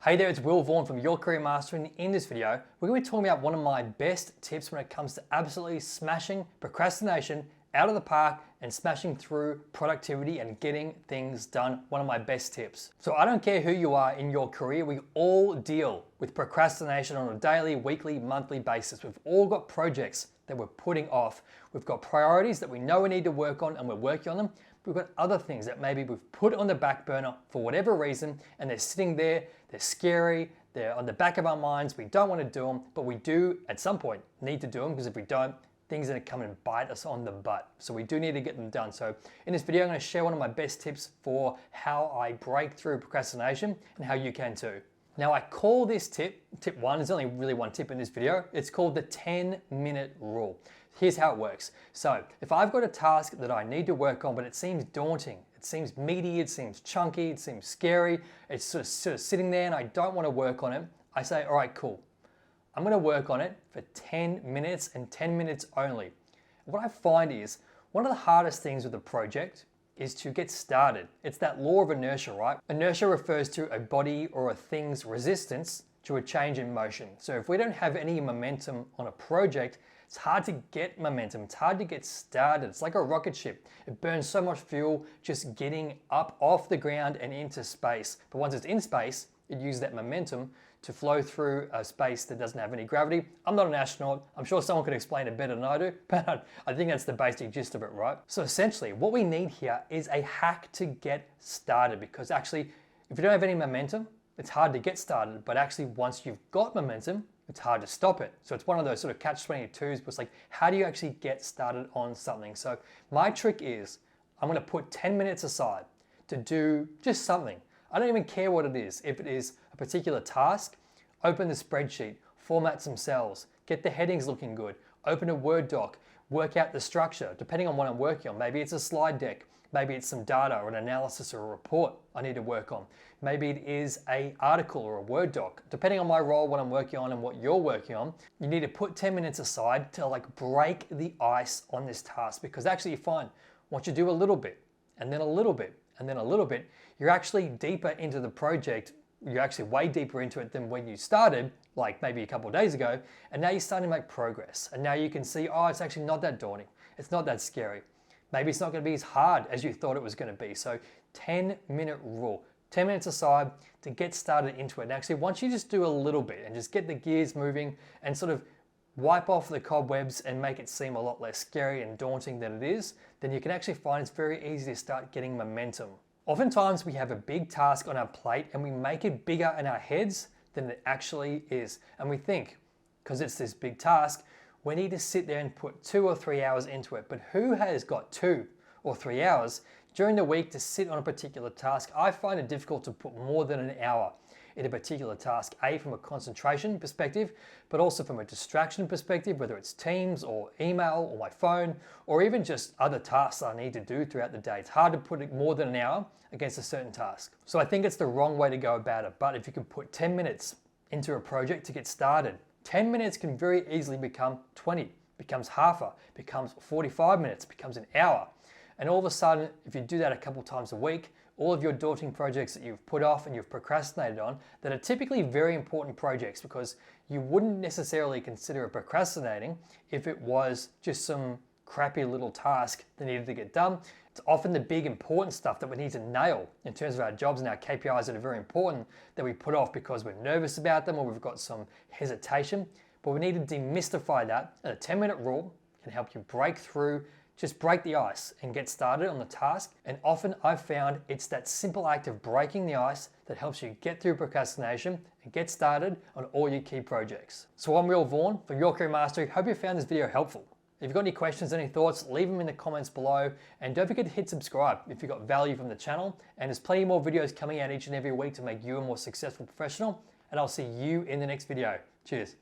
Hey there, it's Will Vaughan from Your Career Master, and in this video, we're going to be talking about one of my best tips when it comes to absolutely smashing procrastination out of the park and smashing through productivity and getting things done. One of my best tips. So I don't care who you are in your career, we all deal with procrastination on a daily, weekly, monthly basis. We've all got projects that we're putting off. We've got priorities that we know we need to work on and we're working on them. We've got other things that maybe we've put on the back burner for whatever reason, and they're sitting there, they're scary, they're on the back of our minds, we don't want to do them, but we do at some point need to do them, because if we don't, things are going to come and bite us on the butt. So we do need to get them done. So in this video, I'm going to share one of my best tips for how I break through procrastination and how you can too. Now I call this tip one, there's only really one tip in this video, it's called the 10-minute rule. Here's how it works. So if I've got a task that I need to work on, but it seems daunting, it seems meaty, it seems chunky, it seems scary, it's sort of sitting there and I don't want to work on it, I say, all right, cool. I'm going to work on it for 10 minutes and 10 minutes only. What I find is one of the hardest things with a project is to get started. It's that law of inertia, right? Inertia refers to a body or a thing's resistance to a change in motion. So if we don't have any momentum on a project, it's hard to get momentum. It's hard to get started. It's like a rocket ship. It burns so much fuel just getting up off the ground and into space. But once it's in space, it uses that momentum to flow through a space that doesn't have any gravity. I'm not an astronaut. I'm sure someone could explain it better than I do, but I think that's the basic gist of it, right? So essentially, what we need here is a hack to get started, because actually, if you don't have any momentum, it's hard to get started, but actually once you've got momentum, it's hard to stop it. So it's one of those sort of catch-22s, but it's like, how do you actually get started on something? So my trick is, I'm gonna put 10 minutes aside to do just something. I don't even care what it is. If it is a particular task, open the spreadsheet, format some cells, get the headings looking good, open a Word doc, work out the structure, depending on what I'm working on. Maybe it's a slide deck, maybe it's some data or an analysis or a report I need to work on. Maybe it is an article or a Word doc. Depending on my role, what I'm working on and what you're working on, you need to put 10 minutes aside to break the ice on this task, because actually you find once you do a little bit and then a little bit and then a little bit, you're actually deeper into the project. You're actually way deeper into it than when you started, like maybe a couple of days ago, and now you're starting to make progress. And now you can see, oh, it's actually not that daunting. It's not that scary. Maybe it's not going to be as hard as you thought it was going to be. So 10-minute rule, 10 minutes aside to get started into it. And actually, once you just do a little bit and just get the gears moving and sort of wipe off the cobwebs and make it seem a lot less scary and daunting than it is, then you can actually find it's very easy to start getting momentum. Oftentimes we have a big task on our plate and we make it bigger in our heads than it actually is. And we think, because it's this big task, we need to sit there and put 2 or 3 hours into it. But who has got 2 or 3 hours during the week to sit on a particular task? I find it difficult to put more than an hour in a particular task, from a concentration perspective, but also from a distraction perspective, whether it's Teams or email or my phone, or even just other tasks I need to do throughout the day. It's hard to put it more than an hour against a certain task. So I think it's the wrong way to go about it. But if you can put 10 minutes into a project to get started, 10 minutes can very easily become 20, becomes half hour, becomes 45 minutes, becomes an hour. And all of a sudden, if you do that a couple times a week, all of your daunting projects that you've put off and you've procrastinated on, that are typically very important projects, because you wouldn't necessarily consider it procrastinating if it was just some crappy little task that needed to get done. It's often the big important stuff that we need to nail in terms of our jobs and our KPIs that are very important that we put off because we're nervous about them or we've got some hesitation. But we need to demystify that, and a 10-minute rule can help you break through. Just break the ice and get started on the task. And often I've found it's that simple act of breaking the ice that helps you get through procrastination and get started on all your key projects. So I'm Will Vaughan from Your Career Mastery. Hope you found this video helpful. If you've got any questions, any thoughts, leave them in the comments below. And don't forget to hit subscribe if you got value from the channel. And there's plenty more videos coming out each and every week to make you a more successful professional. And I'll see you in the next video. Cheers.